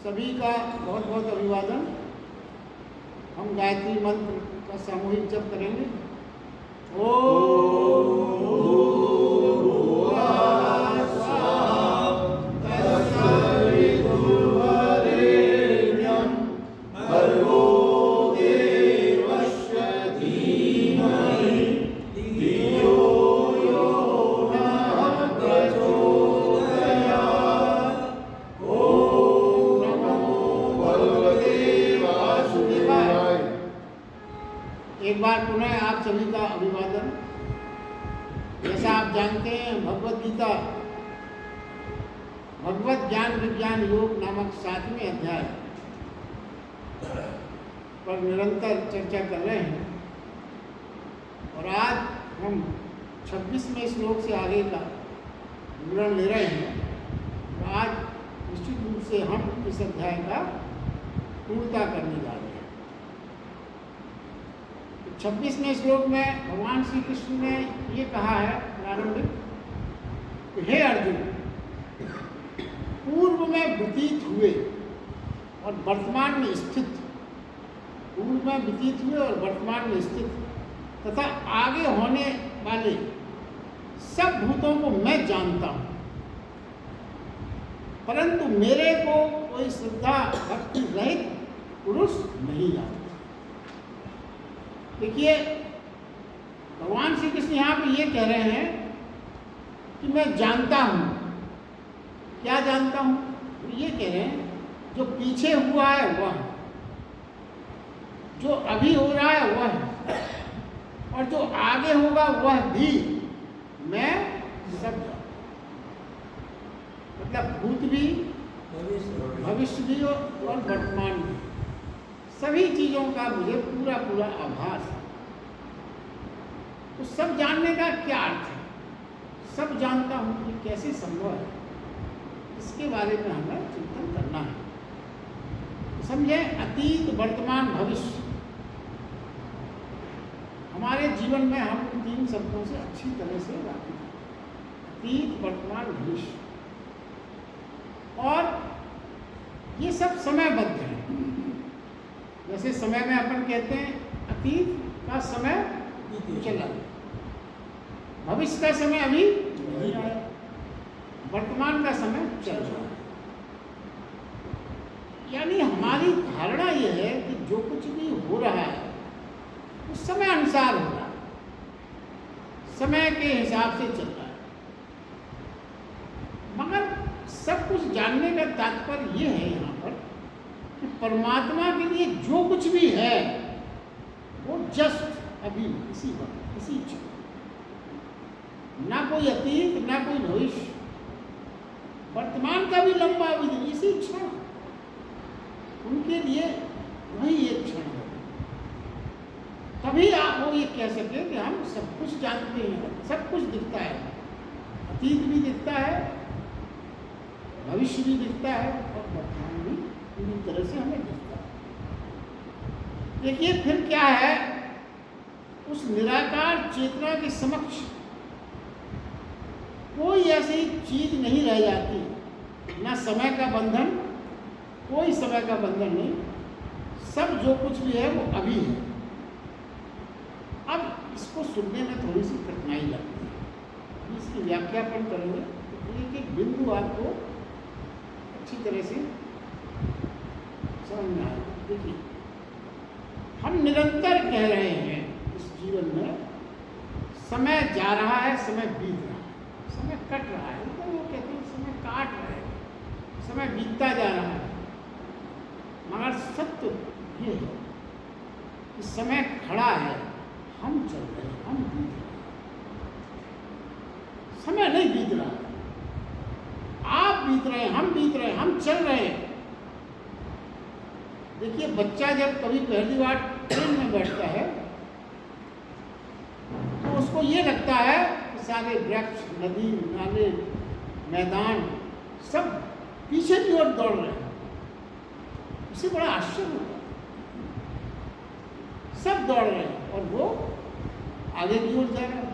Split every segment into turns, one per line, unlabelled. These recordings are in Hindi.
सभी का बहुत बहुत अभिवादन। हम गायत्री मंत्र का सामूहिक जप करेंगे। एक बार पुनः आप सभी का अभिवादन। जैसा आप जानते हैं, भगवद गीता भगवत ज्ञान विज्ञान योग नामक 7वें अध्याय पर निरंतर चर्चा कर रहे हैं और आज हम 26वें श्लोक से आगे का विवरण ले रहे हैं। तो आज निश्चित रूप से हम इस अध्याय का पूर्णता करने जा रहे हैं। 26वें श्लोक में भगवान श्री कृष्ण ने ये कहा है प्रारंभिक कि हे अर्जुन, पूर्व में व्यतीत हुए और वर्तमान में स्थित, पूर्व में व्यतीत हुए और वर्तमान में स्थित तथा आगे होने वाले सब भूतों को मैं जानता हूँ, परंतु मेरे को कोई श्रद्धा भक्ति रहित पुरुष नहीं जानता। देखिए, भगवान श्री कृष्ण यहाँ पे ये कह रहे हैं कि मैं जानता हूँ। क्या जानता हूँ? ये कह रहे हैं जो पीछे हुआ है वह, जो अभी हो रहा है वह, और जो आगे होगा वह भी मैं सब जानता हूँ। मतलब भूत भी, भविष्य भी और वर्तमान भी, सभी चीज़ों का मुझे पूरा पूरा आभास है। तो सब जानने का क्या अर्थ है? सब जानता हूँ, ये कैसे संभव है? इसके बारे में हमें चिंतन करना है। तो समझें, अतीत वर्तमान भविष्य, हमारे जीवन में हम इन 3 शब्दों से अच्छी तरह से वाकिफ हैं। अतीत वर्तमान भविष्य, और ये सब समयबद्ध है। जैसे समय में अपन कहते हैं अतीत का समय चला, भविष्य का समय अभी नहीं आया, वर्तमान का समय चल रहा है। यानी हमारी धारणा यह है कि जो कुछ भी हो रहा है वो समय अनुसार हो रहा है, समय के हिसाब से चल रहा है। मगर सब कुछ जानने का तात्पर्य यह है यहाँ पर कि परमात्मा के लिए जो कुछ भी है वो जस्ट अभी इसी वक्त, इसी क्षण, ना कोई अतीत ना कोई भविष्य, वर्तमान का भी लंबा अवधि, इसी क्षण उनके लिए वही एक क्षण है। तभी आप वो ये कह सके कि हम सब कुछ जानते हैं, सब कुछ दिखता है, अतीत भी दिखता है, भविष्य भी दिखता है और वर्तमान भी पूरी तरह से हमें दिखता है। देखिए फिर क्या है, उस निराकार चेतना के समक्ष कोई ऐसी चीज नहीं रह जाती, ना समय का बंधन, कोई समय का बंधन नहीं, सब जो कुछ भी है वो अभी है। अब इसको सुनने में थोड़ी सी कठिनाई लगती है, इसकी व्याख्या अपन करेंगे तो एक एक बिंदु आपको अच्छी तरह से समझ में आए। देखिए, हम निरंतर कह रहे हैं इस जीवन में समय जा रहा है, समय बीत रहा है, समय कट रहा है, तो वो कहते हैं समय काट रहा है, समय बीतता जा रहा है। मगर सत्य ये है कि समय खड़ा है, हम चल रहे हैं, हम बीत रहे हैं, समय नहीं बीत रहा है। आप बीत रहे हैं, हम बीत रहे हैं, हम चल रहे हैं। देखिए, बच्चा जब कभी पहली बार ट्रेन में बैठता है तो उसको ये लगता है कि सारे वृक्ष, नदी, नाले, मैदान सब पीछे की ओर दौड़ रहे हैं। उसे बड़ा आश्चर्य होता है, सब दौड़ रहे हैं और वो आगे की ओर जा रहा है।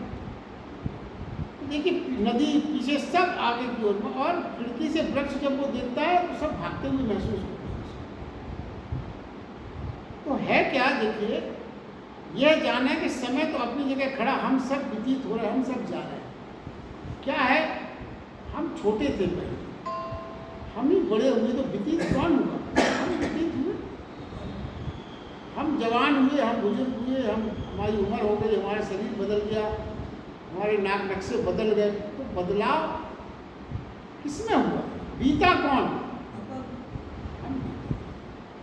देखिए, नदी पीछे, सब आगे की ओर में, और खिड़की से वृक्ष जब वो देखता है तो सब भागते हुए महसूस होता है। है क्या, देखिए यह जाना है कि समय तो अपनी जगह खड़ा, हम सब व्यतीत हो रहे हैं, हम सब जा रहे हैं। क्या है, हम छोटे थे पहले, हम ही बड़े हुए तो व्यतीत कौन हुआ, हम व्यतीत हुए। हम जवान हुए, हम बुजुर्ग हुए, हमारी उम्र हो गई, हमारा शरीर बदल गया, हमारे नाक नक्शे बदल गए, तो बदलाव किसमें हुआ, बीता कौन, हम।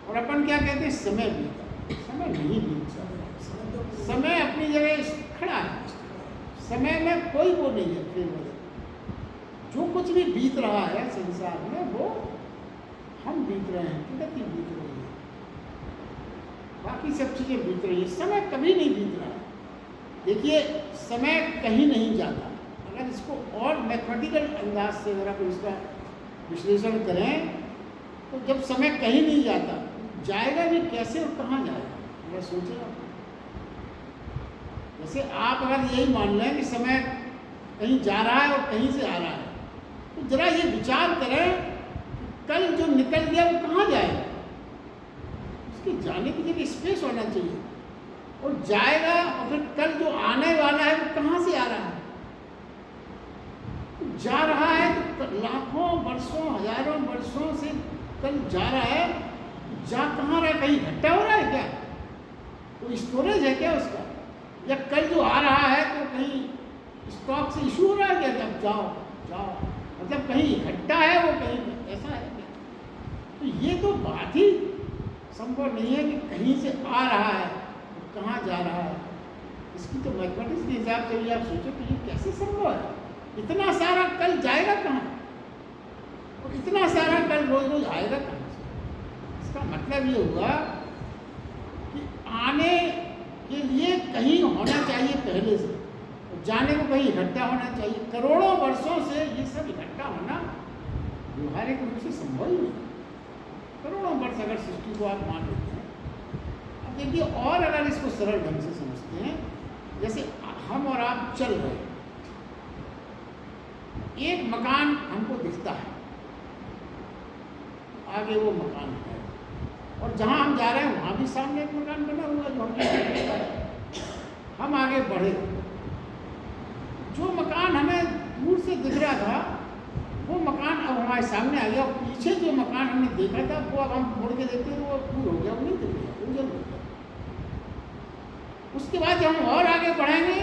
और अपन क्या कहते हैं, समय बीता। समय नहीं बीता, समय अपनी जगह खड़ा है, समय में कोई वो नहीं है फिर बदल। जो कुछ भी बीत रहा है संसार में वो हम बीत रहे हैं, प्रगति बीत रही है, बाकी सब चीज़ें बीत रही है, समय कभी नहीं बीत रहा है। देखिए समय कहीं नहीं जाता। अगर इसको और मैथमेटिकल अंदाज से अगर आप इसका विश्लेषण करें तो जब समय कहीं नहीं जाता, जाएगा भी कैसे और कहाँ जाएगा, अगर सोचेगा। जैसे आप अगर यही मान लें कि समय कहीं जा रहा है और कहीं से आ रहा है, तो जरा ये विचार करें कल जो निकल गया वो कहाँ जाएगा, उसके जाने की जगह स्पेस होना चाहिए, और जाएगा और फिर कल जो आने वाला है वो कहाँ से आ रहा है, तो जा रहा है तो लाखों वर्षों हजारों वर्षों से कल जा रहा है, जा कहाँ रहा है, कहीं इकट्ठा हो रहा है क्या, कोई स्टोरेज है क्या उसका, या कल जो आ रहा है तो कहीं स्टॉक से इशू हो रहा है क्या, जब जाओ जाओ, मतलब कहीं इकट्ठा है वो, कहीं ऐसा है क्या। तो ये तो बात ही संभव नहीं है कि कहीं से आ रहा है तो कहाँ जा रहा है। इसकी तो मैथमेटिक्स के हिसाब से भी आप सोचो कि ये कैसे संभव है, इतना सारा कल जाएगा कहाँ, और इतना सारा कल रोज रोज आएगा कहाँ से। इसका मतलब ये हुआ कि आने के लिए कहीं होना चाहिए पहले से, और जाने को कहीं इकट्ठा होना चाहिए। करोड़ों वर्षों से ये सब इकट्ठा होना व्यवहारिक रूप से संभव ही नहीं। करोड़ों वर्ष अगर सृष्टि को आप मान लेते हैं। अब देखिए, और अगर इसको सरल ढंग से समझते हैं, जैसे हम और आप चल रहे हैं, एक मकान हमको दिखता है, आगे वो मकान है, और जहाँ हम जा रहे हैं वहाँ भी सामने एक मकान बना हुआ जो हमको हम आगे बढ़े, जो मकान हमें दूर से दिख रहा था वो मकान अब हमारे सामने आ गया, और पीछे जो मकान हमने देखा था वो अब हम मुड़ के देखते हैं वो दूर हो गया, वो नहीं दिख रहा, वो जल हो गया। उसके बाद जब हम और आगे बढ़ेंगे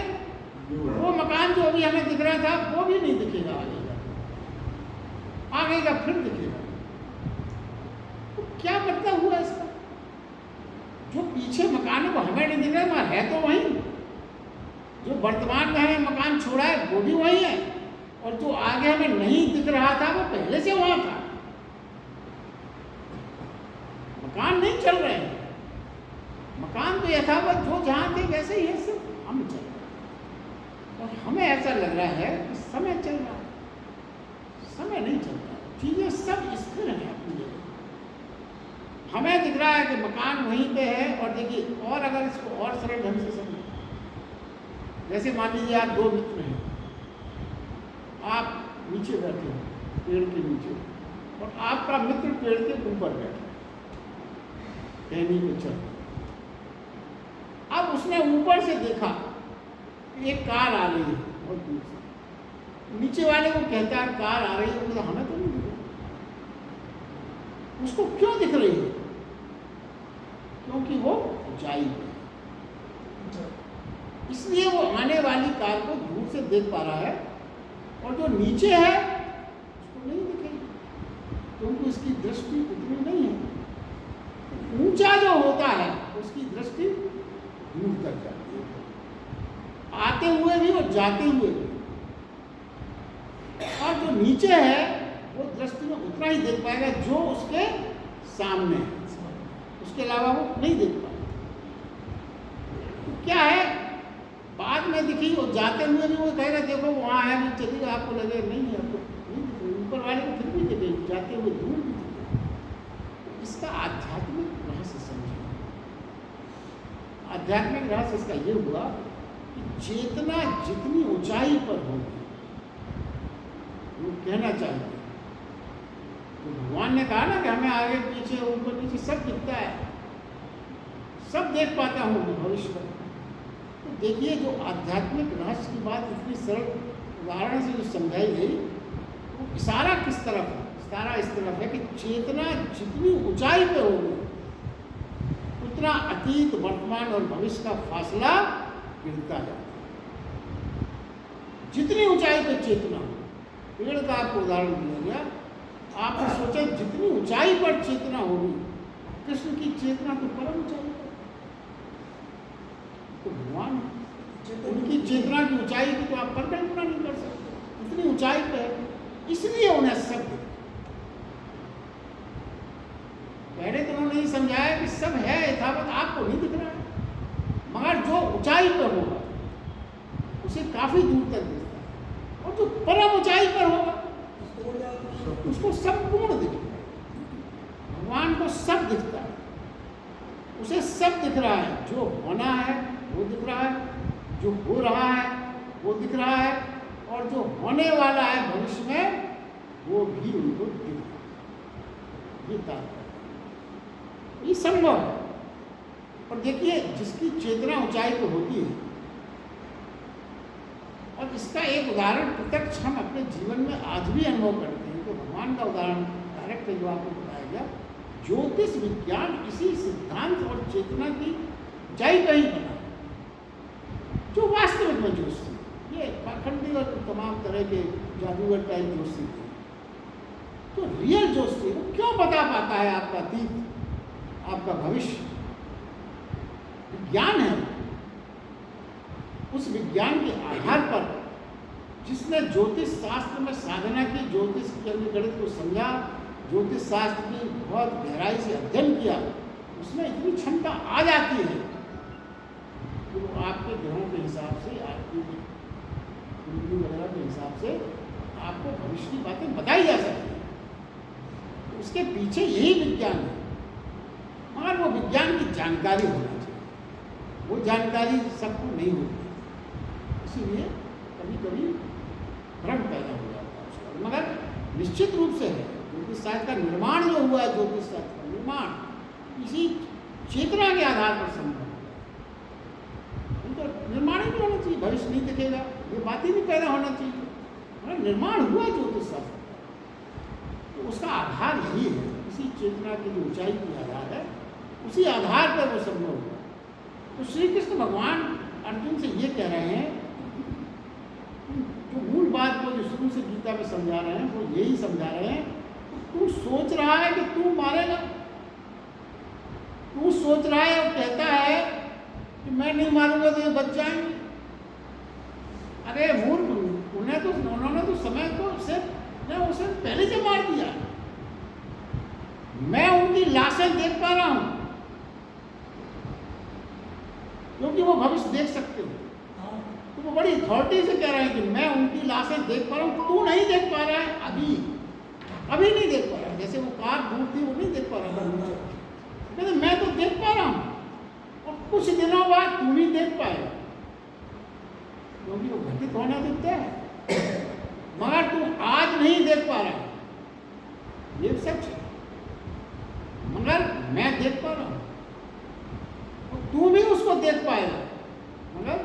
वो मकान जो अभी हमें दिख रहा था वो भी नहीं दिखेगा, आगे का फिर दिखेगा। तो क्या मतलब हुआ इसका, जो पीछे मकान है वो हमें नहीं दिख रहा है तो वहीं, जो वर्तमान में हमें मकान छोड़ा है वो भी वही है, और जो आगे हमें नहीं दिख रहा था वो पहले से वहां था। मकान नहीं चल रहे हैं, मकान तो यथावत जो जहां थे वैसे ही है, सिर्फ हम चल रहे हैं। और हमें ऐसा लग रहा है कि समय चल रहा है, समय नहीं चल रहा, चीजें सब स्थिर हैं अपनी जगह। हमें दिख रहा है कि मकान वहीं पे है। और देखिए, और अगर इसको और सरल ढंग से समझें, जैसे मान लीजिए आप दो मित्र हैं, आप नीचे बैठे हो पेड़ के नीचे, और आपका मित्र पेड़ के ऊपर बैठा है, टहनी पे चढ़। अब उसने ऊपर से देखा कि एक कार आ रही है बहुत दूर से, नीचे वाले को कहता है कार आ रही है, मतलब हमें तो नहीं दिख रही। उसको क्यों दिख रही है, क्योंकि वो ऊंचाई पे, इसलिए वो आने वाली कार को दूर से देख पा रहा है, और जो नीचे है उसको नहीं दिखेगी, क्योंकि उसकी दृष्टि उतनी नहीं है। ऊंचा जो होता है उसकी दृष्टि दूर तक जाती है, आते हुए भी और जाते हुए भी। और जो नीचे है वो दृष्टि में उतना ही देख पाएगा जो उसके सामने है, उसके अलावा वो नहीं देख पाएगा। तो क्या है, बाद में दिखी और जाते हुए भी वो कहेगा देखो वहाँ है, वो चलेगा, आपको लगे नहीं है, आपको नहीं दिख रही, ऊपर वाले को फिर भी दिखेगी, जाते हुए दूर भी दिखेगा। इसका आध्यात्मिक रहस्य समझिए। आध्यात्मिक रहस्य इसका ये हुआ कि चेतना जितनी ऊंचाई पर होगी, वो कहना चाहिए, तो भगवान ने कहा ना कि हमें आगे पीछे ऊपर नीचे सब दिखता है, सब देख पाता हूँ मैं भविष्य में। तो देखिए, जो आध्यात्मिक रहस्य की बात इतनी सरल उदाहरण से जो समझाई गई, वो इशारा किस तरफ है? इशारा इस तरफ है कि चेतना जितनी ऊंचाई पे होगी, उतना अतीत, वर्तमान और भविष्य का फासला गिरता जाता है। जितनी ऊंचाई पे चेतना, पेड़ का आपको उदाहरण दिया गया, आपने सोचा जितनी ऊंचाई पर चेतना होगी, कृष्ण की चेतना तो परम ऊंचाई पर, तो भगवान उनकी चेतना की ऊंचाई की तो आप कल्पना नहीं कर सकते, इतनी ऊंचाई पे है, इसलिए उन्हें सब दिखता। पहले तो उन्होंने नहीं समझाया कि सब है यथावत, आपको नहीं दिख रहा है, मगर जो ऊंचाई पर होगा उसे काफी दूर तक दिखता है, और जो परम ऊंचाई पर होगा उसको संपूर्ण दिखता है। भगवान को सब दिखता है, उसे सब दिख रहा है, जो होना है वो दिख रहा है, जो हो रहा है वो दिख रहा है, और जो होने वाला है भविष्य में वो भी उनको दिख रहा है। ये तात्पर्य, ये संभव है। और देखिए, जिसकी चेतना ऊंचाई पर होती है, और इसका एक उदाहरण प्रत्यक्ष हम अपने जीवन में आज भी अनुभव करते हैं। तो भगवान का उदाहरण डायरेक्ट जो आपको बताया गया, ज्योतिष विज्ञान इसी सिद्धांत और चेतना की ऊंचाई पर ही बना, जो वास्तविक में ज्योतिषी, ये पाखंडी और तमाम तरह के जादूगर टाइप ज्योतिषी थे। तो रियल ज्योतिषी वो क्यों बता पाता है आपका अतीत, आपका भविष्य? विज्ञान है। उस विज्ञान के आधार पर जिसने ज्योतिष शास्त्र में साधना की, ज्योतिष के गणित को समझा, ज्योतिष शास्त्र की बहुत गहराई से अध्ययन किया, उसमें इतनी क्षमता आ जाती है कि वो आपके ग्रहों के हिसाब से, आपकी कुंडली वगैरह के हिसाब से आपको भविष्य की बातें बताई जा सकती हैं। तो उसके पीछे यही विज्ञान है, मगर वो विज्ञान की जानकारी होना चाहिए, वो जानकारी सबको नहीं होती, इसीलिए कभी कभी भ्रम पैदा हो जाता है उसका। मगर निश्चित रूप से है, ज्योतिष शास्त्र का निर्माण जो हुआ है, ज्योतिष शास्त्र का निर्माण इसी चेतना के आधार पर संभव है। तो निर्माण ही नहीं होना चाहिए, भविष्य नहीं दिखेगा, ये बात ही नहीं पैदा होना चाहिए, मगर निर्माण हुआ ज्योतिष शास्त्र का। तो उसका आधार यही है, इसी चेतना की जो ऊंचाई की आधार है, उसी आधार पर वो संभव हुआ। तो श्री कृष्ण भगवान अर्जुन से ये कह रहे हैं, जो मूल बात को जो शुरू से गीता में समझा रहे हैं, वो यही समझा रहे हैं, तू सोच रहा है कि तू मारेगा, तू सोच रहा है और कहता है कि मैं नहीं मारूंगा तो ये बच जाएंगे। अरे मूर्ख, उन्होंने तो समय को उसे पहले से मार दिया। मैं उनकी लाशें देख पा रहा हूं, क्योंकि वो भविष्य देख सकते हो। तो वो बड़ी अथॉरिटी से कह रहे हैं कि मैं उनकी लाशें देख पा रहा हूं, तू नहीं देख पा रहा है, अभी नहीं देख पा रहा है। जैसे वो कार दूर थी, वो नहीं देख पा रहा था, कहते मैं तो देख पा रहा हूं, और कुछ दिनों बाद तू नहीं देख पाएगा, क्योंकि वो घटित होना दिखता है, मगर तू आज नहीं देख पा रहा, ये सच है। मगर मैं देख पा रहा हूं, तू भी उसको देख पाएगा, मगर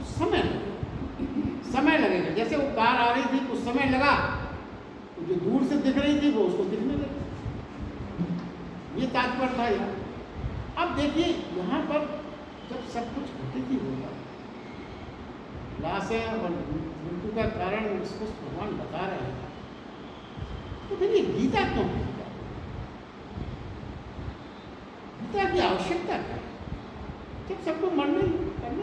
समय लगेगा। जैसे वो कार आ रही थी, कुछ समय लगा, तो जो दूर से दिख रही थी वो उसको दिखने लगी, ये तात्पर्य था यहाँ। अब देखिए, यहाँ पर जब सब कुछ घटित ही होगा, लाशें और मृत्यु का कारण स्पष्ट भगवान बता रहे हैं, तो फिर ये गीता क्यों है? गीता की आवश्यकता क्या है? जब सबको करने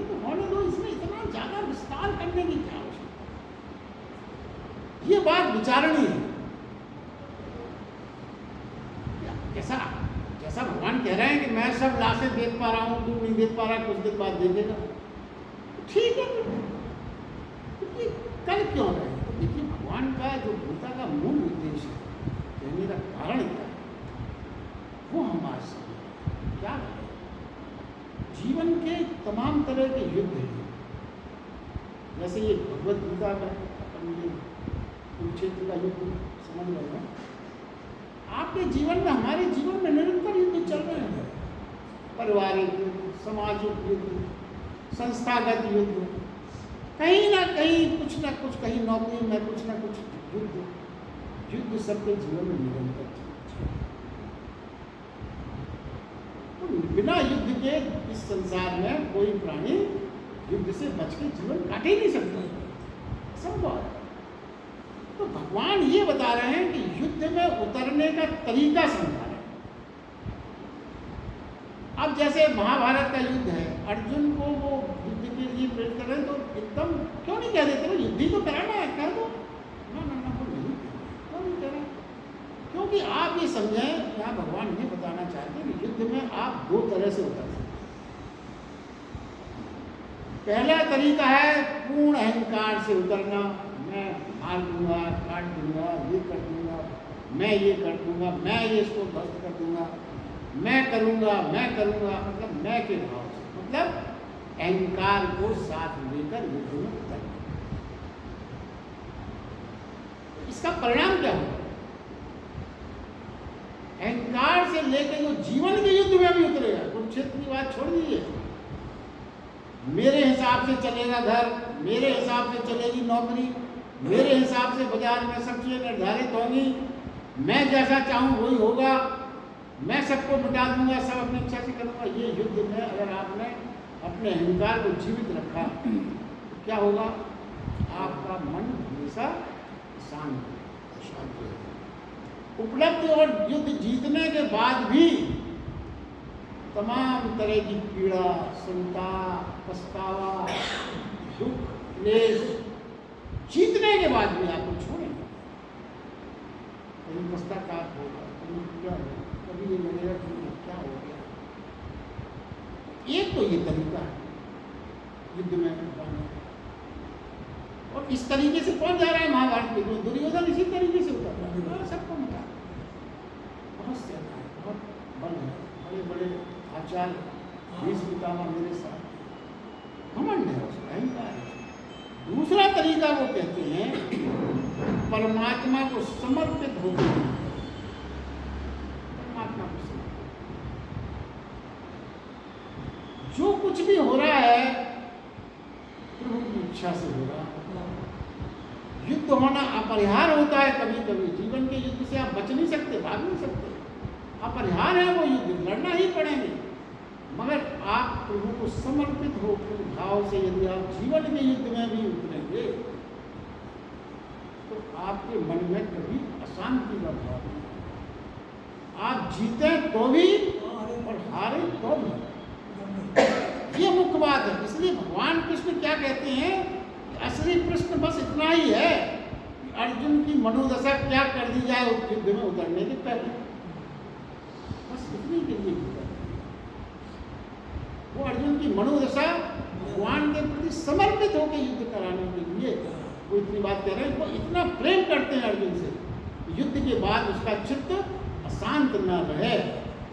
तो होने दो, इसमें इतना ज्यादा विस्तार करने की क्या आवश्यकता? ये बात विचारणीय है। जैसा भगवान कह रहे हैं कि मैं सब लाशें देख पा रहा हूं, तू नहीं देख पा रहा, कुछ देर बाद देखेगा, ठीक है। तो कल क्यों रहे? तो देखिए, भगवान का जो गीता का मूल उद्देश्य है, कहने का कारण क्या है, वो हम आज समझें। क्या है? जीवन के तमाम तरह के युद्ध हैं, जैसे ये भगवत गीता का अपन ये कुरुक्षेत्र का युद्ध समझ रहे हैं। आपके जीवन में, हमारे जीवन में निरंतर युद्ध चल रहे हैं, पारिवारिक युद्ध, सामाजिक युद्ध, संस्थागत युद्ध, कहीं ना कुछ कहीं नौकरी में कुछ ना कुछ युद्ध सबके जीवन में निरंतर चलता है। तो बिना युद्ध के इस संसार में कोई प्राणी युद्ध से बच के जीवन काट ही नहीं सकता, संभव है। तो भगवान ये बता रहे हैं कि युद्ध में उतरने का तरीका समझा रहे हैं। अब जैसे महाभारत का युद्ध है, अर्जुन को वो युद्ध के लिए प्रेरित कर रहे हैं, तो एकदम क्यों नहीं कह देते, युद्ध ही तो कराना है, कह दो ना, वो नहीं, क्यों नहीं कह रहे? क्योंकि आप ये समझें, यहाँ भगवान ये बताना चाहते हैं कि युद्ध में आप दो तरह से उतर सकते। पहला तरीका है पूर्ण अहंकार से उतरना, मैं मार दूंगा, काट दूंगा, ये कर दूंगा, मैं ये कर दूंगा, मैं ये इसको ध्वस्त कर दूंगा, मैं करूंगा, मतलब मैं के भाव से, मतलब अहंकार को साथ लेकर युद्ध में उतरना। इसका परिणाम क्या होगा? अहंकार से लेकर जो जीवन के युद्ध में भी उतरेगा, कुरुक्षेत्र की बात छोड़ दीजिए, मेरे हिसाब से चलेगा घर, मेरे हिसाब से चलेगी नौकरी, मेरे हिसाब से बाजार में सब चीज़ें निर्धारित होंगी, मैं जैसा चाहूँ वही होगा, मैं सबको मिटा दूंगा, सब अपनी इच्छा से करूँगा। ये युद्ध में अगर आपने अपने अहंकार को जीवित रखा तो क्या होगा? आपका मन हमेशा शांत रहेगा। उपलब्धि और युद्ध जीतने के बाद भी तमाम तरह की पीड़ा, संताप, पछतावा, दुख, क्लेश जीतने के बाद भी आपको छोड़ेंगे। कभी पश्चाताप होगा, कभी क्या होगा, कभी ये लगेगा कि क्या हो गया। एक तो ये तरीका है युद्ध में उतरने का, और इस तरीके से कौन जा रहा है महाभारत में? दुर्योधन इसी तरीके से उतर रहा है, सबको मिटा, बहुत सेना है, बहुत बल है, बड़े बड़े आचार्य भीष्म पितामह मेरे साथ, घमंड है उसका, अहंकार है। दूसरा तरीका वो कहते हैं परमात्मा को समर्पित होकर, परमात्मा को समर्पित, जो कुछ भी हो रहा है प्रभु की इच्छा से हो रहा है। युद्ध होना अपरिहार्य होता है, कभी कभी जीवन के युद्ध से आप बच नहीं सकते, भाग नहीं सकते, अपरिहार्य है वो युद्ध, लड़ना ही पड़ेंगे। मगर आप प्रभु को समर्पित होकर भाव से यदि आप जीवन के युद्ध में भी उतरेंगे तो आपके मन में कभी अशांति का भाव नहीं। आप जीते तो भी और हारे तो भी, ये मुख्य बात है। इसलिए भगवान कृष्ण क्या कहते हैं, असली प्रश्न बस इतना ही है कि अर्जुन की मनोदशा क्या कर दी जाए युद्ध में उतरने के पहले, बस इतनी के लिए वो अर्जुन की मनोदशा भगवान के प्रति समर्पित होकर युद्ध कराने के लिए वो इतनी बात कह रहे हैं। वो इतना प्रेम करते हैं अर्जुन से, युद्ध के बाद उसका चित्त अशांत न रहे,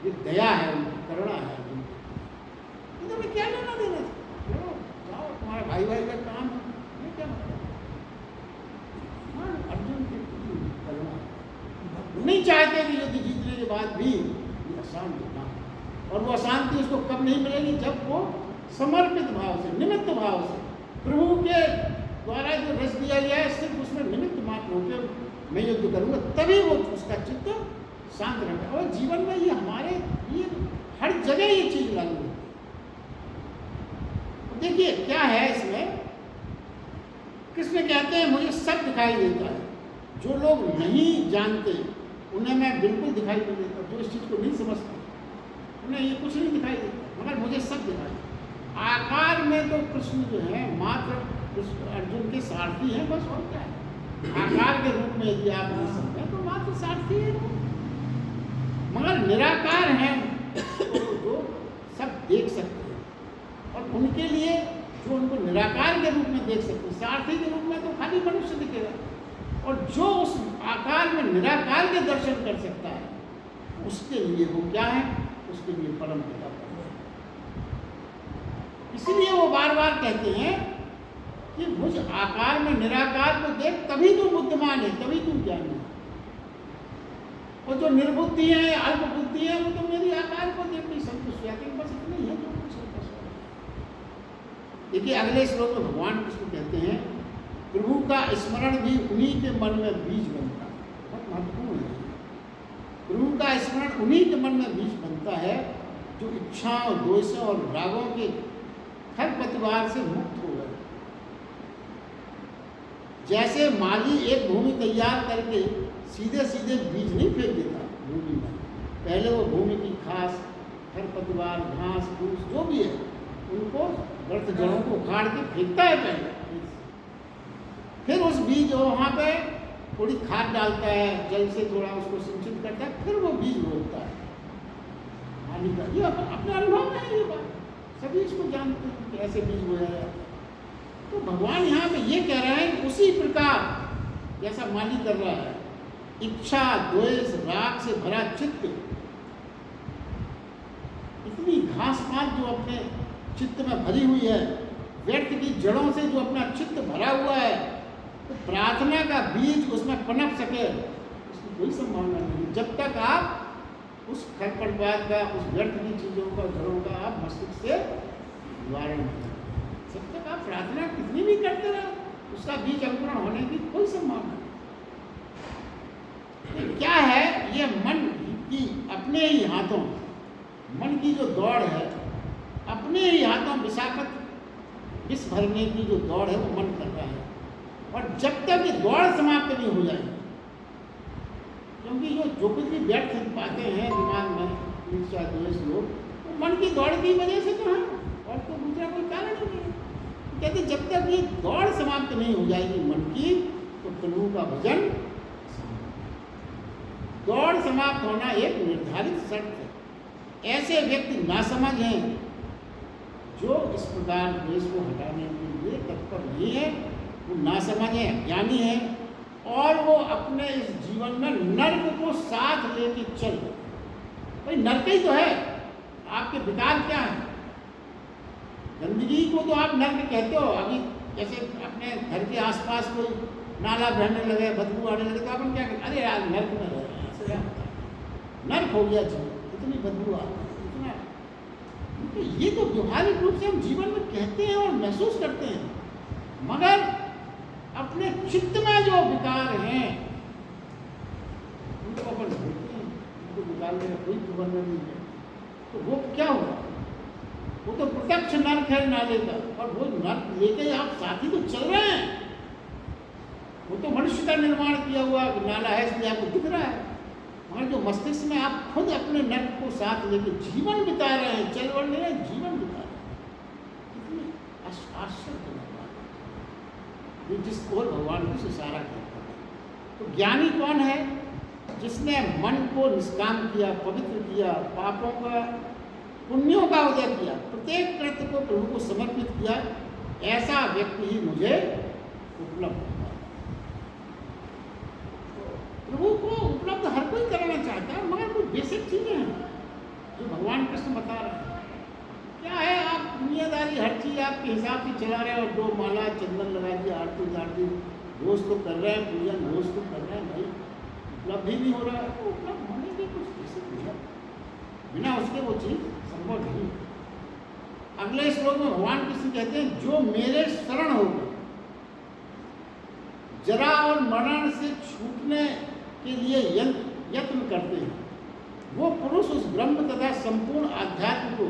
ये दया है, उनकी करुणा है। अर्जुन युद्ध में क्या लेना देना, जाओ तुम्हारे भाई भाई का काम है, ये क्या मतलब? अर्जुन की करुणा, नहीं चाहते कि युद्ध जीतने के बाद भी ये अशांत ना, और वो अशांति उसको कब नहीं मिलेगी? जब वो समर्पित भाव से, निमित्त भाव से, प्रभु के द्वारा जो रस दिया गया है सिर्फ उसमें निमित्त मात्र होकर मैं युद्ध करूँगा, तभी वो उसका चित्त शांत रहेगा। और जीवन में ये हमारे ये हर जगह ये चीज लागू है। देखिए क्या है इसमें, कृष्ण कहते हैं मुझे सब दिखाई देता है, जो लोग नहीं जानते उन्हें मैं बिल्कुल दिखाई नहीं देता, जो इस चीज़ को नहीं समझते उन्हें ये कुछ नहीं दिखाई देता, मगर मुझे सब दिखाई देता। आकार में तो कृष्ण जो है मात्र अर्जुन के सारथी हैं, बस और क्या है। आकार के रूप में यदि आप नहीं समझें तो मात्र सारथी है, मगर निराकार हैं जो सब देख सकते हैं, और उनके लिए जो उनको निराकार के रूप में देख सकते हैं, सारथी के रूप में तो खाली मनुष्य दिखेगा, और जो उस आकार में निराकार के दर्शन कर सकता है उसके लिए वो क्या है, उसके लिए परम पिता है। इसलिए वो बार बार कहते हैं कि मुझ आकार में निराकार को देख, तभी तू बुद्धिमान है, तभी तू ज्ञानी है। और जो निर्बुद्धि है, अल्प बुद्धि है, वो तो मेरी आकार को देख नहीं संतुष्ट, बस इतना ही है जो कुछ देखिए अगले श्लोक में भगवान कृष्ण कहते हैं, प्रभु का स्मरण भी उन्हीं के मन में बीज बनता है। बहुत महत्वपूर्ण है। प्रभु का स्मरण उन्हीं के मन में बीज बनता है जो इच्छाओं, द्वेषों और रागों के खरपतवार से मुक्त हो गए। जैसे माली एक भूमि तैयार करके सीधे सीधे बीज नहीं फेंक देता भूमि में, पहले वो भूमि की खास, खरपतवार, घास फूस जो भी है उनको व्रत जड़ों को उखाड़ के फेंकता है पहले, फिर उस बीज वहाँ पे थोड़ी खाद डालता है, जल से थोड़ा उसको सिंचित करता है, फिर वो बीज बोलता है। माली का ये अपने अनुभव में है, ये बात सभी इसको जानते हैं कि ऐसे बीज बोया जाता है। तो भगवान यहाँ पे ये कह रहे हैं उसी प्रकार जैसा माली कर रहा है, इच्छा, द्वेष, राग से भरा चित्त, इतनी घास पात जो अपने चित्त में भरी हुई है, व्यर्थ की जड़ों से जो अपना चित्त भरा हुआ है, तो प्रार्थना का बीज उसमें पनप सके उसकी कोई संभावना नहीं जब तक आप उस खरपतवार का, उस व्यर्थ की चीज़ों का, जड़ों का आप मस्तिष्क से निवारण नहीं करते। जब तक आप प्रार्थना कितनी भी करते रहो, उसका बीज अंकुरण होने की कोई संभावना नहीं। क्या है ये मन की अपने ही हाथों, मन की जो दौड़ है, अपने ही हाथों विष भरने की जो दौड़ है वो मन कर रहा है। और जब तक ये दौड़ समाप्त नहीं हो जाएगी, क्योंकि जो कुछ भी व्यर्थ पाते हैं दिमाग में ईर्ष्या, द्वेष, लोग, वो मन की दौड़ की वजह से तो है, और तो दूसरा कोई कारण ही नहीं है। कहते जब तक ये दौड़ समाप्त नहीं हो जाएगी मन की, तो प्रभु का भजन, दौड़ समाप्त होना एक निर्धारित शर्त है। ऐसे व्यक्ति नासमझ हैं जो इस प्रकार द्वेष को हटाने के लिए तत्पर नहीं है, वो नासमझ है, अज्ञानी है, और वो अपने इस जीवन में नर्क को साथ लेके चल, भाई नर्क ही तो है, आपके विकार क्या है? गंदगी को तो आप नर्क कहते हो। अभी जैसे अपने घर के आसपास कोई नाला बहने लगे, बदबू आने लगे, तो अपन क्या कहते, अरे यार नर्क में रह रहे हैं, ऐसे क्या नर्क हो गया जीवन, इतनी बदबू आती है, इतना। तो ये तो व्यवहारिक रूप से हम जीवन में कहते हैं और महसूस करते हैं, मगर अपने चित्त में जो विकार हैं उनको अपन भूलते हैं, उनको निकालने का कोई प्रबंध नहीं है। तो वो क्या हुआ? वो तो प्रत्यक्ष नर्क है नाले का, और वो नर्क लेके आप साथी तो चल रहे हैं। वो तो मनुष्य का निर्माण किया हुआ नाला है, इसलिए आपको दिख रहा है, मगर जो मस्तिष्क में आप खुद अपने नर्क को साथ लेके जीवन बिता रहे हैं, चल बढ़ रहे हैं, जीवन बिता रहे हैं, कितनी आश्चर्यजनक बात है, जिस ओर भगवान को इशारा करता है। तो ज्ञानी कौन है? जिसने मन को निष्काम किया, पवित्र किया, पापों का, पुण्यों का उदय किया, प्रत्येक कृत्य को प्रभु को समर्पित किया, ऐसा व्यक्ति ही मुझे उपलब्ध होगा। प्रभु को उपलब्ध हर कोई कराना चाहता है, मगर कुछ बेसिक चीज़ें हैं जो भगवान कृष्ण बता रहे हैं। क्या है, आप दुनियादारी हर चीज़ आपके हिसाब से चला रहे हैं, और 2 माला चंदन लगा दिया, आरती रोज तो कर रहे हैं, पूजन रोज तो कर रहे हैं, भाई उपलब्ध ही नहीं हो रहा है, तो उपलब्ध होने के कुछ बेसिक है, बिना उसके वो चीज़ संभव नहीं। अगले श्लोक में भगवान कृष्ण कहते हैं, जो मेरे शरण हो गए, जरा और मरण से छूटने के लिए यत्न करते हैं, वो पुरुष उस ब्रह्म तथा संपूर्ण आध्यात्म को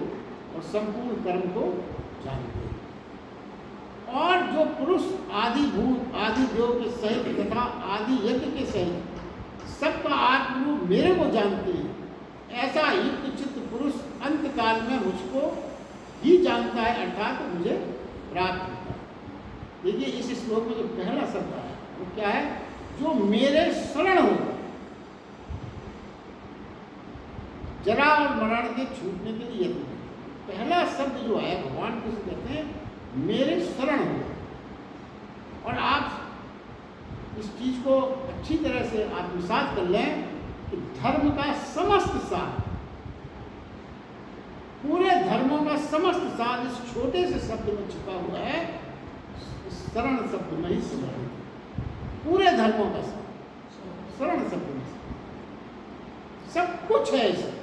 और संपूर्ण कर्म को जानते हैं। और जो पुरुष आदि भूत, आदि देव के सहित तथा आदि यज्ञ के सहित सबका आत्मरूप मेरे को जानते हैं, ऐसा युक्त चित्त पुरुष अंत काल में मुझको ही जानता है, अर्थात मुझे प्राप्त होता है। देखिए इस श्लोक में जो पहला शब्द है वो क्या है? जो मेरे शरण हो, जरा और मरण के छूटने के लिए यत्न। पहला शब्द जो है भगवान कृष्ण कहते हैं मेरे शरण हो। और आप इस चीज को अच्छी तरह से आत्मसात कर लें कि धर्म का समस्त सार, पूरे धर्मों का समस्त सार इस छोटे से शब्द में छुपा हुआ है, इस शरण शब्द में ही स्मरण। पूरे धर्मों का शरण शब्द में सब कुछ है, इसमें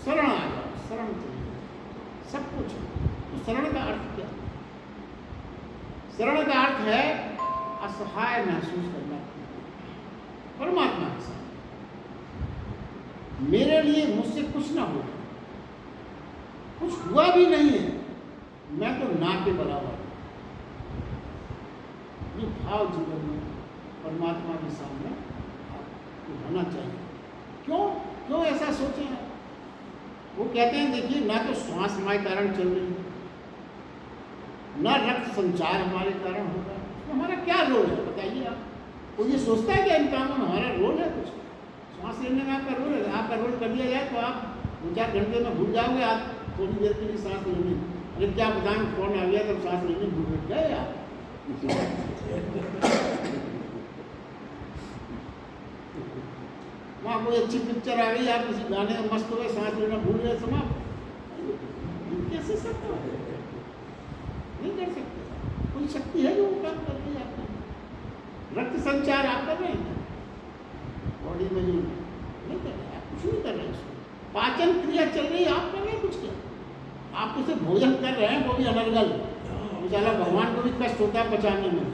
शरण आ जाओ, शरण चाहिए, सब कुछ है। तो शरण का अर्थ क्या? शरण का अर्थ है असहाय महसूस करना परमात्मा के साथ। मेरे लिए मुझसे कुछ ना हो, कुछ हुआ भी नहीं है, मैं तो ना के बराबर हूं। ये भाव जीवन में परमात्मा के सामने आपको होना चाहिए। क्यों क्यों ऐसा सोचे हैं? वो कहते हैं देखिए, ना तो श्वास हमारे कारण चल रही है, ना रक्त संचार हमारे कारण होगा, तो हमारा क्या रोल है बताइए आप? वो ये सोचता है कि इन कामों में हमारा रोल है कुछ? श्वास लेने में आपका रोल है, आपका रोल कर दिया जाए तो आप 2-4 घंटे में भूल जाओगे आप थोड़ी देर के लिए सांस लेने। अरे क्या बताएं, फोन आ गया तब सांस लेने भूल गए आप। वहाँ कोई अच्छी पिक्चर आ गई, आप किसी गाने में मस्त हो गए, सांस लेना भूल गए, समाप्त। कैसे सकते हो? नहीं कर सकते। कोई शक्ति है जो वो काम कर रही है आपको। रक्त संचार आप कर रहे हैं बॉडी में, जो नहीं कर रहे, आप कुछ नहीं कर रहे हैं। पाचन क्रिया चल रही है, आप कर रहे हैं कुछ क्या? आप उसे भोजन कर रहे हैं, वो भी अनर्गल। बेचारा भगवान को भी कष्ट होता है पचाने में,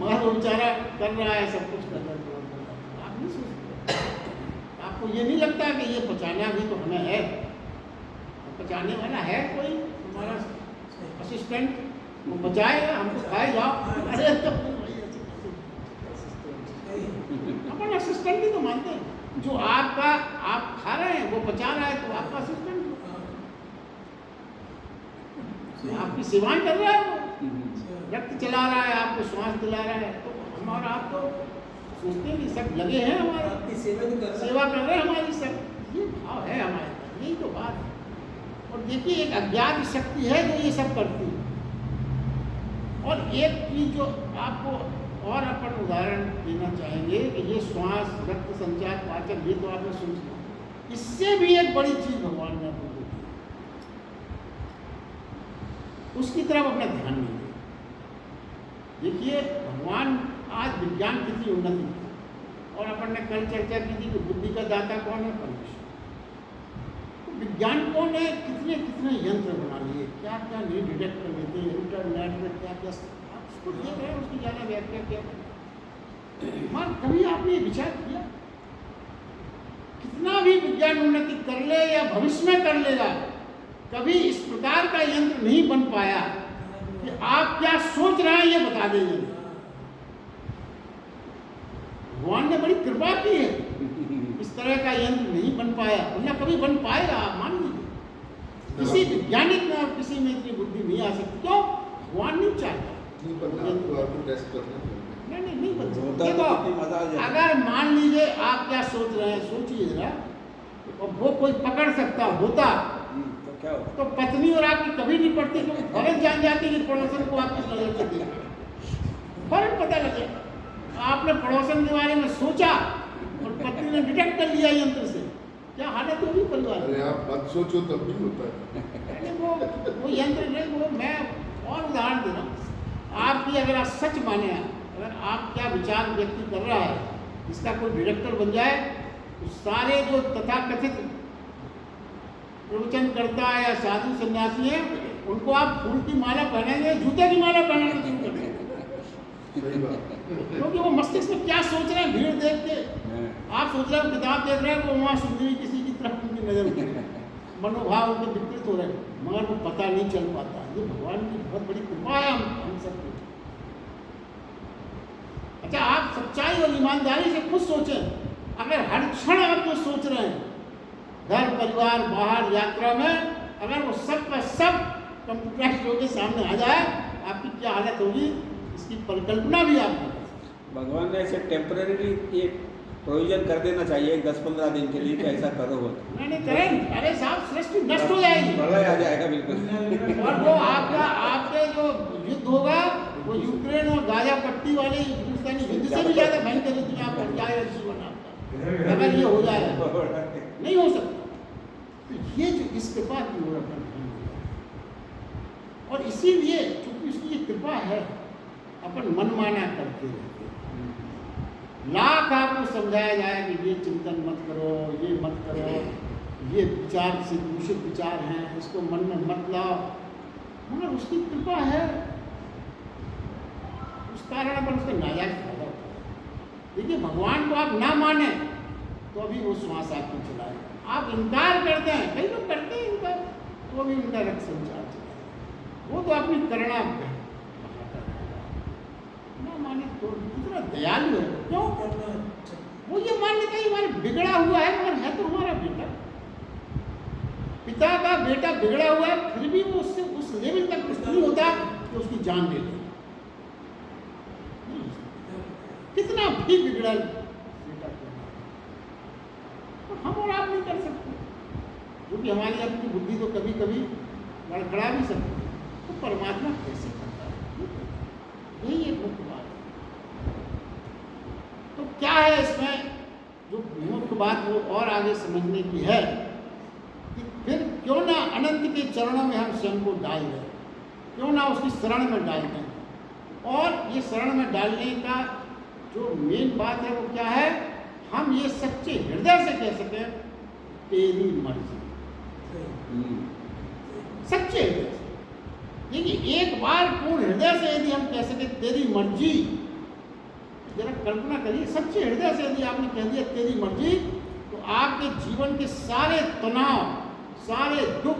मगर वो बेचारा कर रहा है, सब कुछ कर रहा है। आप नहीं सोचते, आपको ये नहीं लगता कि ये पचाना भी तो हमें है, पचाने वाला है कोई हमारा असिस्टेंट, वो बचाएगा, हमको खाए जाओ। अरे तो अपन असिस्टेंट ही तो मानते हैं, जो आपका आप खा रहे हैं वो पचा रहा है, तो आपका असिस्टेंट आपकी सेवाएं कर रहा है, वो रक्त चला रहा है, आपको श्वास दिला रहा है। तो हमारा आप तो सोचते हैं कि सब लगे हैं हमारे, आपकी सेवा कर रहे हैं हमारी, सब ये भाव है हमारे, यही तो बात है। और देखिए, एक अज्ञात शक्ति है जो ये सब करती है। और एक चीज जो आपको और अपन उदाहरण देना चाहेंगे कि ये श्वास, रक्त संचार, पाचन, ये तो आपने सुन लिया, इससे भी एक बड़ी चीज भगवान ने आपको दी, उसकी तरफ अपना ध्यान नहीं दिया। देखिए, भगवान आज विज्ञान कितनी उन्नति की, और अपन ने कल चर्चा की थी कि बुद्धि का दाता कौन है? परमेश्वर। वैज्ञानिकों ने कितने कितने यंत्र बना लिए, क्या क्या नहीं डिटेक्ट कर लेते हैं, इंटरनेट में क्या क्या आप उसको देख रहे हैं, उसकी ज़्यादा व्याख्या क्या है। मगर कभी आपने विचार किया, कितना भी विज्ञान उन्नति कर ले या भविष्य में कर लेगा, कभी इस प्रकार का यंत्र नहीं बन पाया कि आप क्या सोच रहे हैं ये बता देंगे। भगवान ने बड़ी कृपा की है, इस तरह का यंत्र नहीं बन पाया, वरना कभी बन पाएगा, आप मान लीजिए। किसी वैज्ञानिक में और किसी में इतनी बुद्धि नहीं आ सकती, क्यों? भगवान नहीं चाहता। नहीं बन सकता। देखो, अगर मान लीजिए आप क्या सोच रहे हैं, सोचिए जरा, और वो कोई पकड़ सकता होता
तो क्या होता?
तो पत्नी और आपकी कभी नहीं पड़ती, क्योंकि फौरन जान जाती कि पड़ोसन को आप किस नजर से देख, फौरन पता लगे। आपने पड़ोसन के बारे में सोचा और पत्नी ने डिटेक्ट कर लिया यंत्र से, क्या हालत होगी परिवार?
अरे आप मत सोचो तब भी होता है।
वो यंत्र नहीं, वो मैं और उदाहरण दे रहा हूँ आपकी। अगर आप सच माने, अगर आप क्या विचार व्यक्ति कर रहा है, इसका कोई डायरेक्टर बन जाए, तो सारे जो तथाकथित प्रवचन करता है या साधु सन्यासी है, उनको आप फूल की माला पहनेंगे, जूते की माला पहनाना शुरू कर देंगे। क्योंकि वो मस्तिष्क में क्या सोच रहे हैं, भीड़ देख के आप सोच रहे हो, किताब देख रहे हैं, वो वहाँ सुंदरी किसी की तरफ उनकी नजर उठी, मनोभाव उनके विकृत हो रहे हैं, मगर वो पता नहीं चल पाता। ये भगवान की बहुत बड़ी कृपा है हम सबको। अच्छा, आप सच्चाई और ईमानदारी से खुद सोचें, अगर हर क्षण आप जो सोच रहे हैं, घर परिवार बाहर यात्रा में, अगर वो सब का सब कंप्यूटराइज होकर सामने आ जाए, आपकी क्या हालत होगी, इसकी परिकल्पना भी आप नहीं।
भगवान ने ऐसे टेम्पररी ये प्रोविजन कर देना चाहिए 10-15 दिन के लिए कि ऐसा करो हो।
नहीं करें, अरे साहब, सृष्टि नष्ट हो जाएगी,
प्रलय आ जाएगा बिल्कुल।
और वो आपका आपके जो युद्ध होगा, वो यूक्रेन और गाजा पट्टी वाले हिंदुस्तानी युद्ध से भी ज़्यादा भयंकर युद्ध में आपका जाएगा जीवन आपका, अगर ये हो जाएगा। नहीं हो सकता। तो ये जो इस कृपा की ओर अपन ध्यान दें, और इसीलिए चूंकि उसकी ये कृपा है, अपन मनमाना करते रहते। लाख आपको समझाया जाए कि ये चिंतन मत करो, ये मत करो, ये विचार से दूषित विचार हैं, इसको मन में मत लाओ, मगर उसकी कृपा है कारण अपन उसका नाजायज फायदा उठाते हैं। देखिए भगवान को आप ना माने तो अभी वो श्वास आपको चलाएगा। आप इनकार करते हैं, कई लोग करते हैं इनकार, तो अभी उनका रक्त संचार चलाएगा। वो तो अपनी करना ना माने तो इतना दयालु है। क्यों? वो ये मान लेता है हमारा बिगड़ा हुआ है, मगर है तो हमारा बेटा। पिता का बेटा बिगड़ा हुआ है, फिर भी वो उससे उस लेवल तक कुछ नहीं होता कि उसकी जान ले ले। कितना भी बिगड़ा बेटा तो हम और आप नहीं कर सकते, क्योंकि हमारी अपनी बुद्धि तो कभी कभी लड़खड़ा भी सकती है। तो परमात्मा कैसे करता है, यही एक मुख्य बात है। तो क्या है इसमें जो मुख्य बात वो और आगे समझने की है कि फिर क्यों ना अनंत के चरणों में हम स्वयं को डाल दें, क्यों ना उसकी शरण में डाल दें। और ये शरण में डालने का जो मेन बात है वो क्या है, हम ये सच्चे हृदय से कह सकें तेरी मर्जी, सच्चे हृदय से। देखिए एक बार पूर्ण हृदय से यदि हम कह सके तेरी मर्जी, जरा कल्पना करिए, सच्चे हृदय से यदि आपने कह दिया तेरी मर्जी, तो आपके जीवन के सारे तनाव, सारे दुख,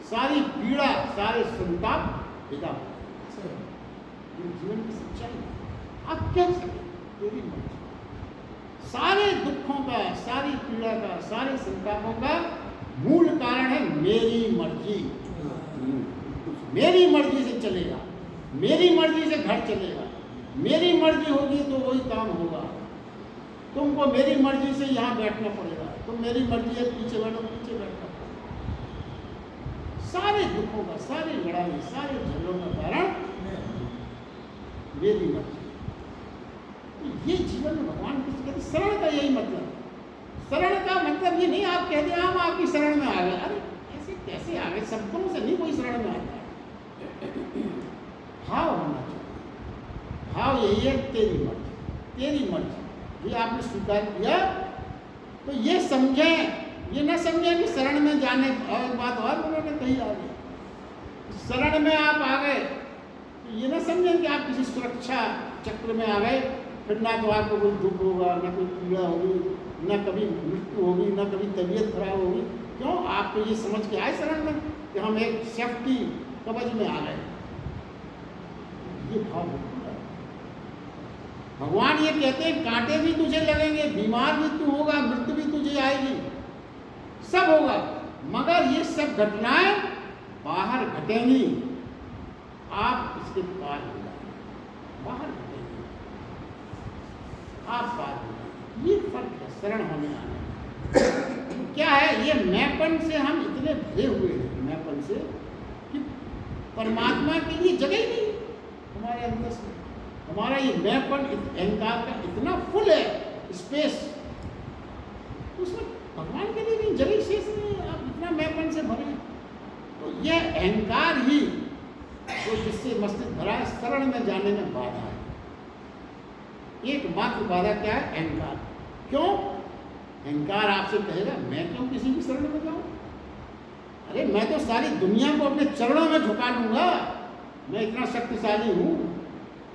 सारी पीड़ा, सारे संताप विदा हो जाएंगे। जीवन की सच्चाई आप कह सके तेरी मर्जी। सारे दुखों का, सारी पीड़ा का, सारे संतापों का मूल कारण है मेरी मर्जी। मेरी मर्जी से चलेगा, मेरी मर्जी से घर चलेगा, मेरी मर्जी होगी तो वही काम होगा। तुमको मेरी मर्जी से यहाँ बैठना पड़ेगा, तुम मेरी मर्जी है पीछे बैठो, पीछे बैठना पड़ेगा। सारे दुखों का, सारी लड़ाई, सारे झगड़ों का कारण मेरी मर्जी। तो ये जीवन में भगवान किस कहते शरण का यही मतलब। शरण का मतलब ये नहीं आप कह दिया हम आपकी शरण में आ गए। अरे ऐसे कैसे आ गए, सद्गुणों से नहीं कोई शरण में आता है। भाव होना चाहिए, भाव यही है तेरी मर्जी, तेरी मर्जी। ये आपने स्वीकार किया तो ये समझें, ये ना समझें कि शरण में जाने और बात और उन्होंने कही आगे। शरण में आप आ गए तो ये ना समझें कि आप किसी सुरक्षा चक्र में आ गए, फिर ना तो आपको कोई दुख होगा, ना कोई पीड़ा होगी, ना कभी मृत्यु होगी, ना कभी तबीयत खराब होगी। क्यों? आपको ये समझ के आए शरण में कि हम एक सेफ्टी कवच में आ गए। ये भाव होता है। भगवान ये कहते हैं कांटे भी तुझे लगेंगे, बीमार भी तू होगा, मृत्यु भी तुझे आएगी, सब होगा, मगर ये सब घटनाएं बाहर घटेंगी, आप इसके पार हो जाएंगे। बाहर घटेंगी, आप पार हो जाएंगे। ये फर्क है शरण होने आने में। क्या है, ये मैंपन से हम इतने भरे हुए हैं, मैंपन से कि परमात्मा के लिए जगह ही नहीं हमारे अंदर से। हमारा ये मैंपन अहंकार का इतना फुल है स्पेस, उसमें भगवान के लिए भी जगह शेष नहीं है। आप इतना मैंपन से भरे, तो यह अहंकार ही जो जिससे मस्तिष्क भरा है, शरण में जाने में बाधा है। एकमात्र बाधा क्या है? अहंकार। क्यों? अहंकार आपसे कहेगा मैं क्यों किसी की शरण में जाऊं? अरे मैं तो सारी दुनिया को अपने चरणों में झुका लूंगा, मैं इतना शक्तिशाली हूँ,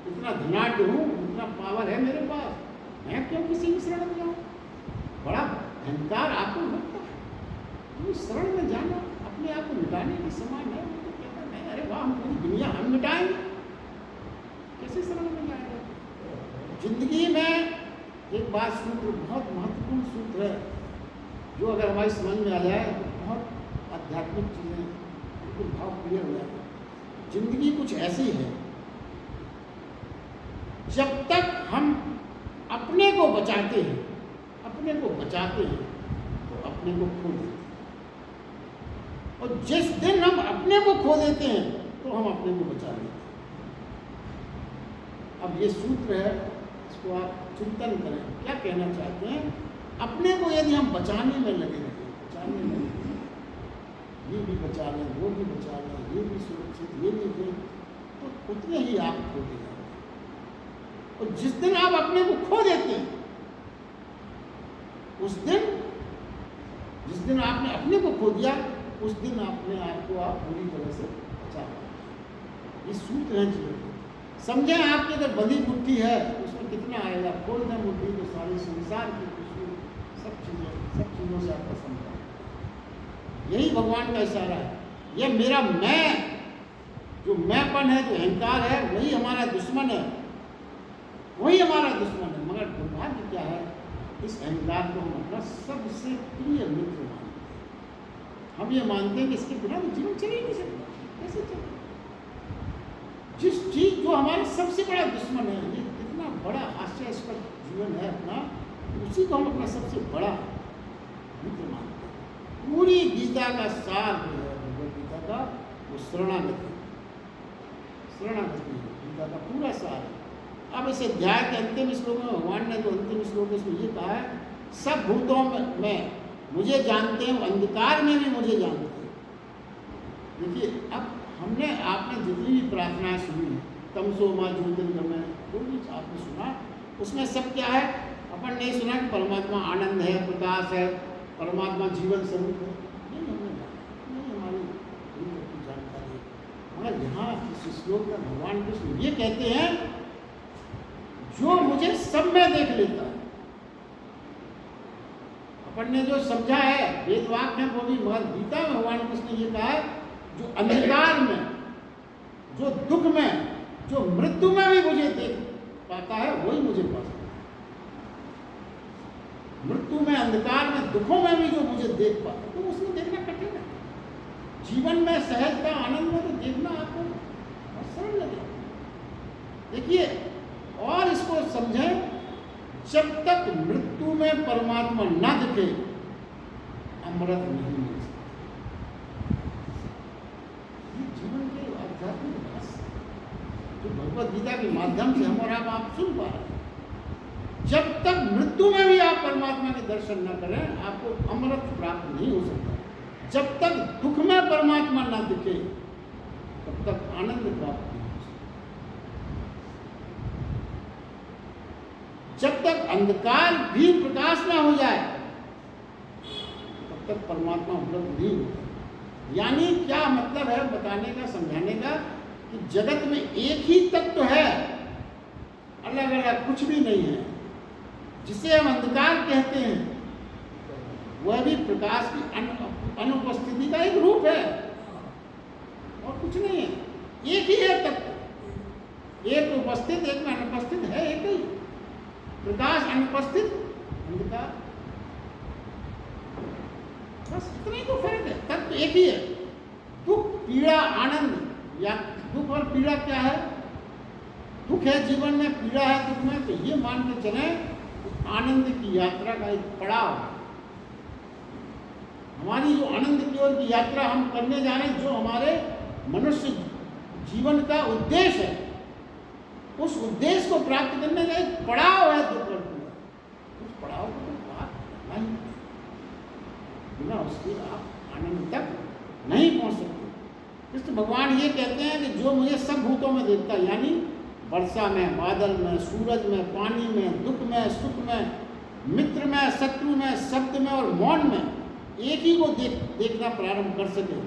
इतना धनाढ्य हूँ, इतना पावर है मेरे पास, मैं क्यों किसी की शरण में जाऊँ? बड़ा अहंकार आपको लगता है। तो शरण में जाना अपने आप को मिटाने के समान है। तो कहता नहीं, अरे वाह हम पूरी दुनिया हम मिटाएंगे, कैसे शरण में जाएगा? जिंदगी में एक बात, सूत्र बहुत महत्वपूर्ण सूत्र है, जो अगर हमारी समझ में आ जाए तो बहुत आध्यात्मिक चीज़ें बिल्कुल भाव क्लियर हो जाता है। जिंदगी कुछ ऐसी है, जब तक हम अपने को बचाते हैं, अपने को बचाते हैं तो अपने को खो देते हैं, और जिस दिन हम अपने को खो देते हैं तो हम अपने को बचा लेते हैं। अब ये सूत्र है, इसको आप चिंतन करें, क्या कहना चाहते हैं। अपने को यदि हम बचाने में लगे रहें, बचाने में लगे, ये भी बचा लें, वो भी बचा लें, ये भी सुरक्षित, ये भी दें, तो उतने ही आप खो दे जाते हैं। और जिस दिन आप अपने को खो देते हैं, उस दिन, जिस दिन आपने अपने को खो दिया, उस दिन अपने आप को आप पूरी तरह से बचा पाते हैं। ये सूत्र है जीवन में। समझे आपकी अगर बंधी मुट्ठी है उसमें कितना आएगा, खोल दें मुट्ठी तो सारे संसार की खुशबू सब चीज़ों से आपका संपर्क। यही भगवान का इशारा है। ये मेरा मैं, जो मैंपन है, जो अहंकार है, वही हमारा दुश्मन है, वही हमारा दुश्मन है। मगर दुर्भाग्य क्या है, इस अहंकार को हम अपना सबसे प्रिय मित्र मानते हैं। हम ये मानते हैं कि इसके बिना तो जीवन चल ही नहीं सकता। कैसे चले? जिस चीज जो हमारा सबसे बड़ा दुश्मन है, ये कितना बड़ा हास्यास्पद जीवन है अपना, उसी को हम अपना सबसे बड़ा मित्र मानते हैं। पूरी गीता का सार जो है, भगवद गीता का, वो शरणागति है गीता का पूरा सार है। अब इस अध्याय के अंतिम श्लोक में भगवान ने जो अंतिम श्लोक इसमें ये कहा है, सब भूतों में मुझे जानते हैं, अंधकार में भी मुझे जानते हैं। देखिए, अब आपने जितनी भी प्रार्थनाएं सुनी है, तमसो मां ज्योतिर्गमय, जो भी आपने सुना, उसमें सब क्या है? अपन नहीं सुना कि परमात्मा आनंद है, प्रकाश है, परमात्मा जीवन स्वरूप है। नहीं हमने जाना, नहीं हमारी जानकारी है। मगर यहाँ इस श्लोक में भगवान कृष्ण ये कहते हैं, जो मुझे सब में देख लेता है। अपन ने जो समझा है वेद वाक्य है वो भी, मगर गीता में भगवान कृष्ण ने ये कहा है, जो अंधकार में, जो दुख में, जो मृत्यु में भी मुझे देख पाता है, वही मुझे पा सकता है। मृत्यु में, अंधकार में, दुखों में भी जो मुझे देख पाता है, तो उसमें देखना कठिन है। जीवन में सहजता, आनंद में तो देखना आपको बहुत सरल लगेगा। देखिए, और इसको समझें, जब तक मृत्यु में परमात्मा न दिखे, अमृत नहीं मिल सकता। जीवन के आध्यात्मिक रहस्य जो भगवद गीता के माध्यम से हम और आप सुन पा रहे हैं। जब तक मृत्यु में भी आप परमात्मा के दर्शन न करें, आपको अमृत प्राप्त नहीं हो सकता। जब तक दुख में परमात्मा न दिखे, तब तक आनंद प्राप्त नहीं हो सकता। जब तक अंधकार भी प्रकाश न हो जाए, तब तक परमात्मा उपलब्ध नहीं होता। यानी क्या मतलब है बताने का, समझाने का, कि जगत में एक ही तत्व है, अलग अलग कुछ भी नहीं है। जिसे हम अंधकार कहते हैं, वह भी प्रकाश की अनुपस्थिति का एक रूप है, और कुछ नहीं है। एक ही है तत्व, एक उपस्थित, एक में अनुपस्थित है, एक ही। प्रकाश अनुपस्थित, अंधकार, बस इतना ही तो फर्क है। तत्व एक ही है। दुख, पीड़ा, आनंद, या दुख और पीड़ा क्या है? दुख है जीवन में, पीड़ा है दुख में, तो ये मान के चले आनंद की यात्रा का एक पड़ाव। हमारी जो आनंद की ओर की यात्रा हम करने जा रहे हैं, जो हमारे मनुष्य जीवन का उद्देश्य है, उस उद्देश्य को प्राप्त करने का एक पड़ाव है दुख और पीड़ा। उस पड़ाव को तो पार करना ही, बिना उसके आप आनंद तक नहीं पहुंच सकते। कृष्ण भगवान ये कहते हैं कि जो मुझे सब भूतों में देखता है, यानी वर्षा में, बादल में, सूरज में, पानी में, दुख में, सुख में, मित्र में, शत्रु में, शब्द में और मौन में, एक ही को देखना प्रारंभ कर सके।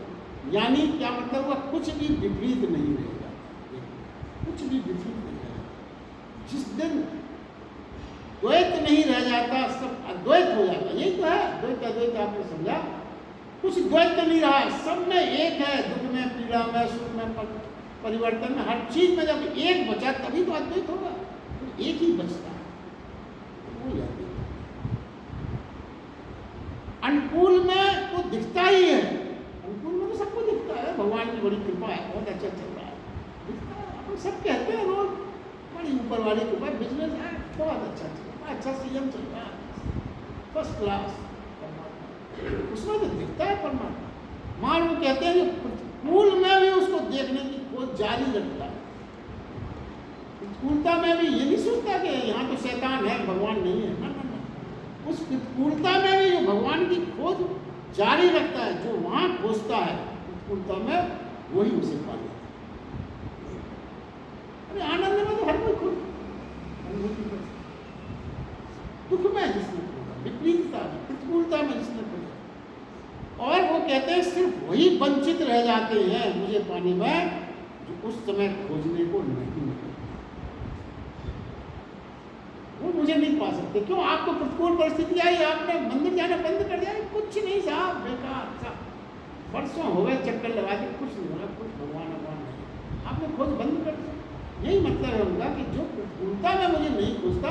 यानी क्या मतलब हुआ? कुछ भी विपरीत नहीं रहेगा, कुछ भी विपरीत नहीं रहेगा। जिस दिन द्वैत नहीं रह जाता, सब अद्वैत हो जाता। यही तो है द्वैत अद्वैत, आपने समझा। कुछ द्वैत नहीं रहा, सब में एक है। दुख में, पीड़ा में, सुख में, परिवर्तन में, हर चीज में जब एक बचा तभी तो अद्वैत होगा। तो एक ही बचता है, वो अद्वैत। अनुकूल में तो दिखता ही है, अनुकूल में तो सबको दिखता है, भगवान की बड़ी कृपा है, बहुत अच्छा चल रहा है, दिखता है। अपन सब कहते हैं रोज, बड़ी ऊपर वाली कृपा, बिजनेस है बहुत अच्छा चल रहा है, अच्छा सीजन चल रहा है, फर्स्ट क्लास। उसमें तो दिखता है परमात्मा। मान वो कहते हैं कि प्रतिकूल में भी उसको देखने की खोज जारी रखता है। प्रतिकूलता में भी ये नहीं सोचता कि यहाँ तो शैतान है, भगवान नहीं है। ना ना ना, उस प्रतिकूलता में भी जो भगवान की खोज जारी रखता है, जो वहाँ खोजता है प्रतिकूलता में, वही उसे पा लेता है। अरे आनंद में तो हर कोई खुद, दुख में जिसने खोजा, विपरीतता में, प्रतिकूलता में जिसने खोजा, और वो कहते हैं सिर्फ वही वंचित रह जाते हैं मुझे पाने में, जो उस समय खोजने को नहीं मिलता। मुझे नहीं पा सकते। क्यों? आपको प्रतिकूल परिस्थिति आई, आपने मंदिर जाना बंद कर दिया? कुछ नहीं साहब, बेकार साहब, वर्षों हो गए चक्कर लगा के, कुछ नहीं होगा, कुछ भगवान नहीं, आपने खोज बंद कर दिया। यही मतलब है उनका कि जो प्रतिकूलता में मुझे नहीं खोजता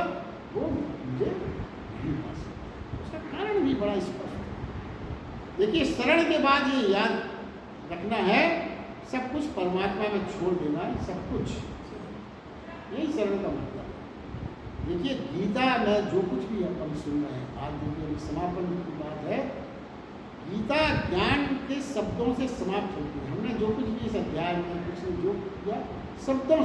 वो मुझे नहीं पा सकता। उसका कारण भी बड़ा स्पष्ट है। देखिए, शरण के बाद ये याद रखना है, सब कुछ परमात्मा में छोड़ देना है, सब कुछ, यही शरण का मतलब है। देखिए, गीता में जो कुछ भी अपन सुन रहे हैं, आज देखिए समापन की बात है, गीता ज्ञान के शब्दों से समाप्त होती है। हमने जो कुछ भी इस अध्याय में कुछ जो किया, शब्दों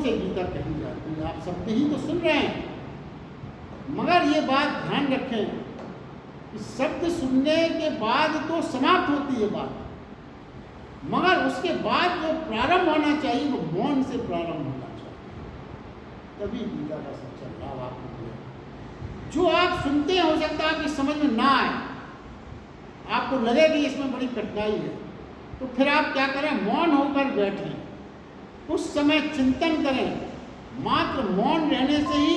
से गीता कही जाती है। आप शब्द ही तो सुन रहे हैं, मगर ये बात ध्यान रखें कि शब्द सुनने के बाद तो समाप्त होती है बात, मगर उसके बाद जो प्रारंभ होना चाहिए वो मौन से प्रारंभ होना चाहिए, तभी गीता का सच्चा लाभ आपको मिलेगा। जो आप सुनते हैं हो सकता है आपकी समझ में ना आए, आपको लगे कि इसमें बड़ी कठिनाई है, तो फिर आप क्या करें, मौन होकर बैठें, कुछ समय चिंतन करें। मात्र मौन रहने से ही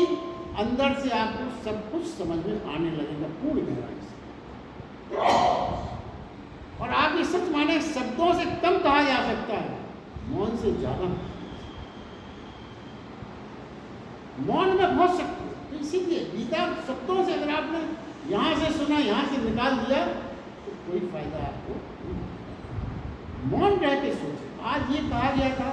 अंदर से आपको सब कुछ समझ में आने लगेगा पूर्ण गहराई से। और आप ये सच माने, शब्दों से कम कहा जा सकता है, मौन से ज्यादा। मौन में बहुत शक्ति है, तो इसीलिए गीता शब्दों से, अगर आपने यहाँ से सुना, यहाँ से निकाल दिया, तो कोई फायदा आपको नहीं। मौन रह के सोचें। आज ये कहा गया था,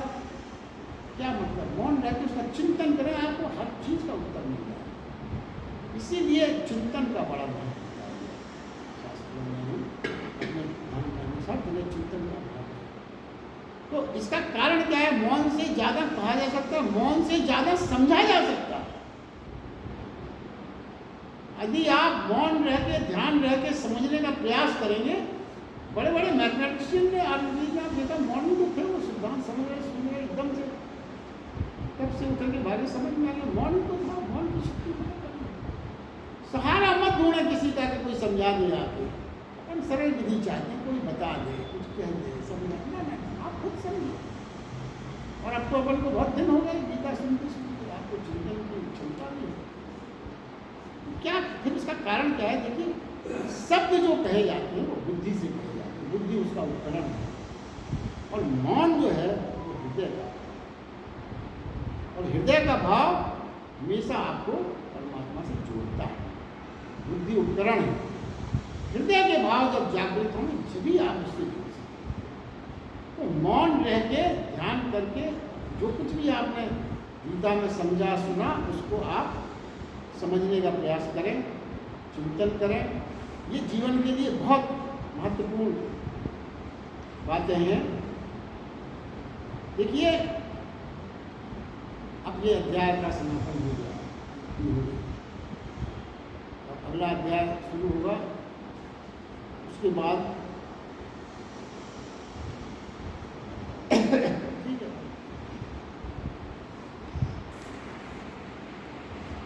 क्या मतलब, मौन रह के उसका चिंतन करें, आपको हर चीज का उत्तर मिल जाए। इसीलिए चिंतन का बड़ा महत्व है शास्त्रों में, अपने ध्यान में सब जगह चिंतन का महत्व है। तो इसका कारण क्या है? मौन से ज्यादा कहा जा सकता है, मौन से ज्यादा समझा जा सकता है। यदि आप मौन रह के, ध्यान रह के समझने का प्रयास करेंगे, बड़े बड़े मैथमेटिशियन ने आप देखा, मौन में थे, वो सिद्धांत समझ रहे, सुन रहे एकदम से, तब से उतर के भागे समझ में आ गया, मौन तो था, मौन की शक्ति पता करना। सहारा मत ढूंढे किसी का कि कोई समझा दे आपको, अपन सरल विधि चाहते हैं, कोई बता दे, कुछ कह दे, समझा ना, आप खुद समझिए। और अब तो अपन को बहुत दिन हो गए गीता सुनते सुनते, आपको चिंतन की क्षमता नहीं है। क्या फिर उसका कारण क्या है? देखिए, शब्द जो कहे जाते हैं वो बुद्धि से कहे जाते हैं, बुद्धि उसका उपकरण है, और मौन जो है वो हृदय का, और हृदय का भाव हमेशा आपको परमात्मा से जोड़ता है। बुद्धि उपकरण है, हृदय के भाव जब जागृत होंगे जभी आप उससे जुड़ सकते। तो मौन रह के, ध्यान करके, जो कुछ भी आपने गीता में समझा सुना, उसको आप समझने का प्रयास करें, चिंतन करें। ये जीवन के लिए बहुत महत्वपूर्ण बातें हैं। देखिए, अब ये अध्याय का समापन हो गया, अब अगला अध्याय शुरू होगा, उसके बाद